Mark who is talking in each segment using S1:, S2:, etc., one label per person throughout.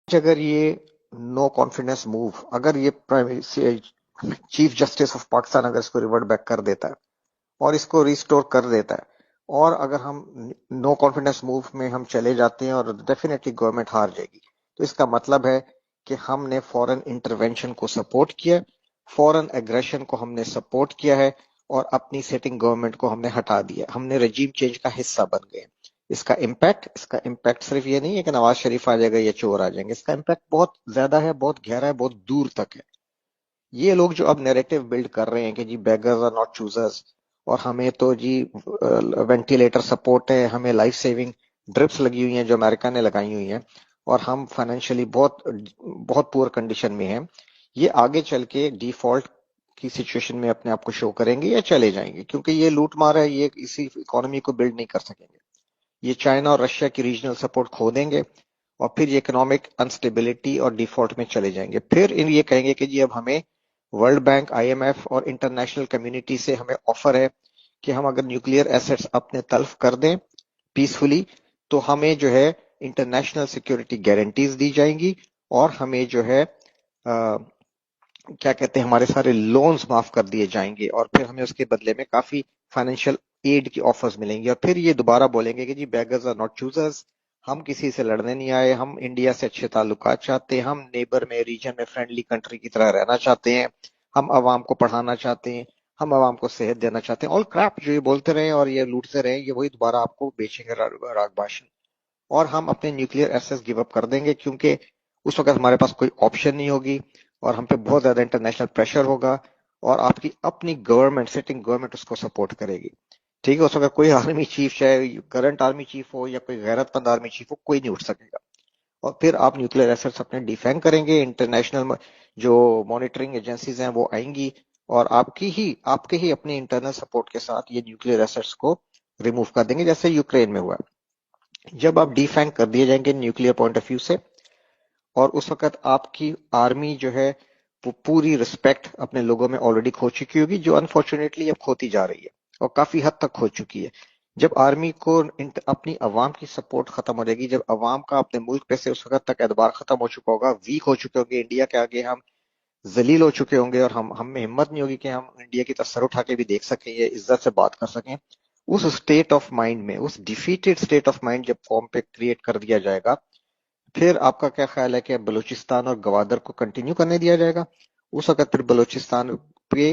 S1: अगर ये no confidence move, अगर ये चीफ जस्टिस ऑफ पाकिस्तान अगर इसको रिवर्ट बैक कर देता है और इसको रिस्टोर कर देता है, और अगर हम नो कॉन्फिडेंस मूव में हम चले जाते हैं और डेफिनेटली गवर्नमेंट हार जाएगी, तो इसका मतलब है कि हमने फॉरेन इंटरवेंशन को सपोर्ट किया, फॉरेन एग्रेशन को हमने सपोर्ट किया है और अपनी सेटिंग गवर्नमेंट को हमने हटा दिया, हमने रजीम चेंज का हिस्सा बन गए। इसका इम्पैक्ट सिर्फ ये नहीं है कि नवाज शरीफ आ जाएगा या चोर आ जाएंगे, इसका इम्पैक्ट बहुत ज्यादा है, बहुत गहरा है, बहुत दूर तक है। ये लोग जो अब नैरेटिव बिल्ड कर रहे हैं कि जी बेगर्स आर नॉट चूजर्स, और हमें तो जी वेंटिलेटर सपोर्ट है, हमें लाइफ सेविंग ड्रिप्स लगी हुई हैं जो अमेरिका ने लगाई हुई हैं, और हम फाइनेंशियली बहुत बहुत पुअर कंडीशन में हैं, ये आगे चल के डिफॉल्ट की सिचुएशन में अपने आप को शो करेंगे या चले जाएंगे, क्योंकि ये लूट मार है, ये इसी इकोनॉमी को बिल्ड नहीं कर सकेंगे। ये चाइना और रशिया की रीजनल सपोर्ट खो देंगे और फिर ये इकोनॉमिक अनस्टेबिलिटी और डिफॉल्ट में चले जाएंगे। फिर इन ये कहेंगे कि जी अब हमें वर्ल्ड बैंक, आईएमएफ और इंटरनेशनल कम्युनिटी से हमें ऑफर है कि हम अगर न्यूक्लियर एसेट्स अपने तल्फ कर दें पीसफुली, तो हमें जो है इंटरनेशनल सिक्योरिटी गारंटीज दी जाएंगी, और हमें जो है क्या कहते हैं, हमारे सारे लोन्स माफ कर दिए जाएंगे, और फिर हमें उसके बदले में काफी फाइनेंशियल एड की ऑफर्स मिलेंगी। और फिर ये दोबारा बोलेंगे कि जी बेगर्स आर नॉट चूजर्स, हम किसी से लड़ने नहीं आए, हम इंडिया से अच्छे ताल्लुकात चाहते हैं, हम नेबर में, रीजन में फ्रेंडली कंट्री की तरह रहना चाहते हैं, हम आवाम को पढ़ाना चाहते हैं, हम आवाम को सेहत देना चाहते हैं। ऑल क्रैप जो ये बोलते रहे और ये लूटते रहे, ये वही दोबारा आपको बेचेंगे राग भाषण। और हम अपने न्यूक्लियर एसेट्स गिव अप कर देंगे, क्योंकि उस वक्त हमारे पास कोई ऑप्शन नहीं होगी और हम पे बहुत ज्यादा इंटरनेशनल प्रेशर होगा, और आपकी अपनी गवर्नमेंट, सिटिंग गवर्नमेंट उसको सपोर्ट करेगी। ठीक है, उस वक्त कोई आर्मी चीफ, चाहे करंट आर्मी चीफ हो या कोई गैरतमंद आर्मी चीफ हो, कोई नहीं उठ सकेगा। और फिर आप न्यूक्लियर एसेट्स अपने डिफेंड करेंगे, इंटरनेशनल जो मॉनिटरिंग एजेंसीज हैं वो आएंगी, और आपके ही अपने इंटरनल सपोर्ट के साथ ये न्यूक्लियर एसेट्स को रिमूव कर देंगे, जैसे यूक्रेन में हुआ। जब आप डिफैंग कर दिए जाएंगे न्यूक्लियर पॉइंट ऑफ व्यू से, और उस वक्त आपकी आर्मी जो है वो पूरी रिस्पेक्ट अपने लोगों में ऑलरेडी खो चुकी होगी, जो अनफॉर्चुनेटली अब खोती जा रही है और काफी हद तक खो चुकी है। जब आर्मी को अपनी अवाम की सपोर्ट खत्म हो जाएगी, जब अवाम का अपने मुल्क पे से उस वक्त तक एतबार खत्म हो चुका होगा, वीक हो चुके होंगे, इंडिया के आगे हम जलील हो चुके होंगे, और हम में हिम्मत नहीं होगी कि हम इंडिया की तरफ सर उठा के भी देख सकें या इज्जत से बात कर सकें। उस स्टेट ऑफ माइंड में, उस डिफीटेड स्टेट ऑफ माइंड जब कौम पे क्रिएट कर दिया जाएगा, फिर आपका क्या ख्याल है कि बलूचिस्तान और गवादर को कंटिन्यू करने दिया जाएगा? उस वक्त फिर बलूचिस्तान पे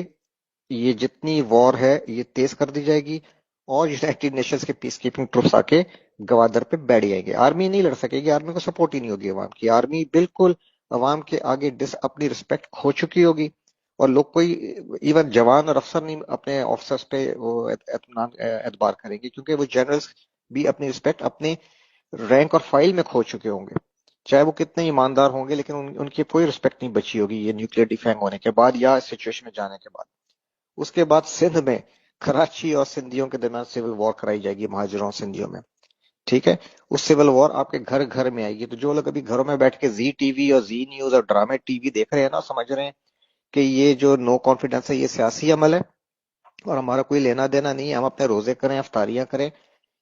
S1: ये जितनी वॉर है ये तेज कर दी जाएगी, और यूनाइटेड नेशंस के पीस कीपिंग ट्रुप्स आके गवादर पे बैठ जाएंगे। आर्मी नहीं लड़ सकेगी, आर्मी को सपोर्ट ही नहीं होगी अवाम की, आर्मी बिल्कुल अवाम के आगे अपनी रिस्पेक्ट खो चुकी होगी, और लोग कोई इवन जवान और अफसर नहीं अपने ऑफिसर्स पे वो एतबार करेंगे, क्योंकि वो जनरल्स भी अपनी रिस्पेक्ट अपने रैंक और फाइल में खो चुके होंगे, चाहे वो कितने ईमानदार होंगे, लेकिन उनकी कोई रिस्पेक्ट नहीं बची होगी ये न्यूक्लियर डिफेंग होने के बाद या इस सिचुएशन में जाने के बाद। उसके बाद सिंध में कराची और सिंधियों के दरमियान सिविल वॉर कराई जाएगी, महाजरों और सिंधियों में। ठीक है, उस सिविल वॉर आपके घर घर में आएगी। तो जो लोग अभी घरों में बैठ के जी टीवी और जी न्यूज और ड्रामे टीवी देख रहे हैं ना, समझ रहे हैं कि ये जो नो कॉन्फिडेंस है ये सियासी अमल है और हमारा कोई लेना देना नहीं है, हम अपने रोजे करें, अफ्तारियां करें,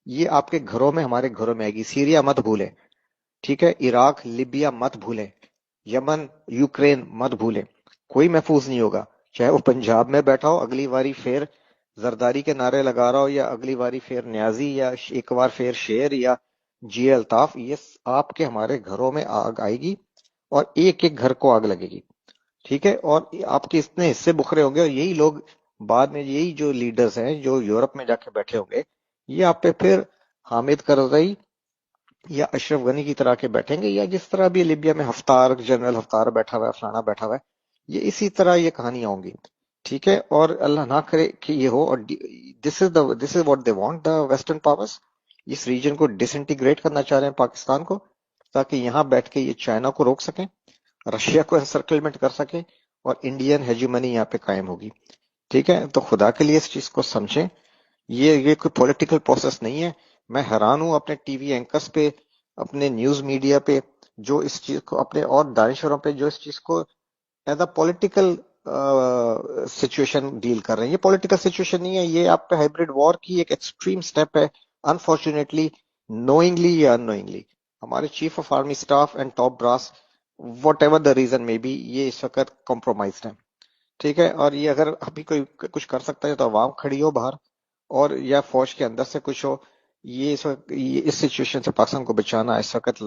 S1: ये आपके घरों में, हमारे घरों में आएगी। सीरिया मत भूलें, ठीक है, इराक लिबिया मत भूलें, यमन यूक्रेन मत भूलें, कोई महफूज नहीं होगा। चाहे वो पंजाब में बैठा हो, अगली बारी फिर जरदारी के नारे लगा रहा हो, या अगली बारी फिर न्याजी, या एक बार फिर शेर, या जी अल्ताफ, ये आपके हमारे घरों में आग आएगी और एक एक घर को आग लगेगी। ठीक है, और आपके इतने हिस्से बुखरे होंगे, और यही लोग बाद में, यही जो लीडर्स हैं जो यूरोप में जाके बैठे होंगे, ये आप पे फिर हामिद करजई या अशरफ गनी की तरह के बैठेंगे, या जिस तरह भी लिबिया में हफ्तार, जनरल हफ्तार बैठा हुआ है, फलाना बैठा हुआ है, ये इसी तरह ये कहानियां होंगी। ठीक है, और अल्लाह ना करे कि ये हो। और this is what they want, the western powers इस रीजन को डिसइंटीग्रेट करना चाह रहे हैं, पाकिस्तान को, ताकि यहाँ बैठ के ये चाइना को रोक सकें, रशिया को एनसर्कलमेंट कर सके, और इंडियन हेजुमनी यहाँ पे कायम होगी। ठीक है, तो खुदा के लिए इस चीज को समझें, ये कोई पॉलिटिकल प्रोसेस नहीं है। मैं हैरान हूं अपने टीवी एंकर्स पे, अपने न्यूज मीडिया पे, जो इस चीज को, अपने और दानिशवरों पे, जो इस चीज को as a political situation deal कर रहे हैं। ये पॉलिटिकल सिचुएशन नहीं है, ये आप पे हाइब्रिड वॉर की एक एक्सट्रीम स्टेप है, अनफॉर्चुनेटली, नोइंगली या अननोइंगली। ہمارے chief of army staff and top brass what ever the reason میں بھی یہ اس وقت کمپرومائزڈ ہیں. ٹھیک ہے، اور یہ اگر ابھی کوئی کچھ کر سکتا ہے تو عوام کھڑی ہو باہر، اور یا فوج کے اندر سے کچھ ہو. یہ اس وقت اس سچویشن سے پاکستان کو بچانا اس وقت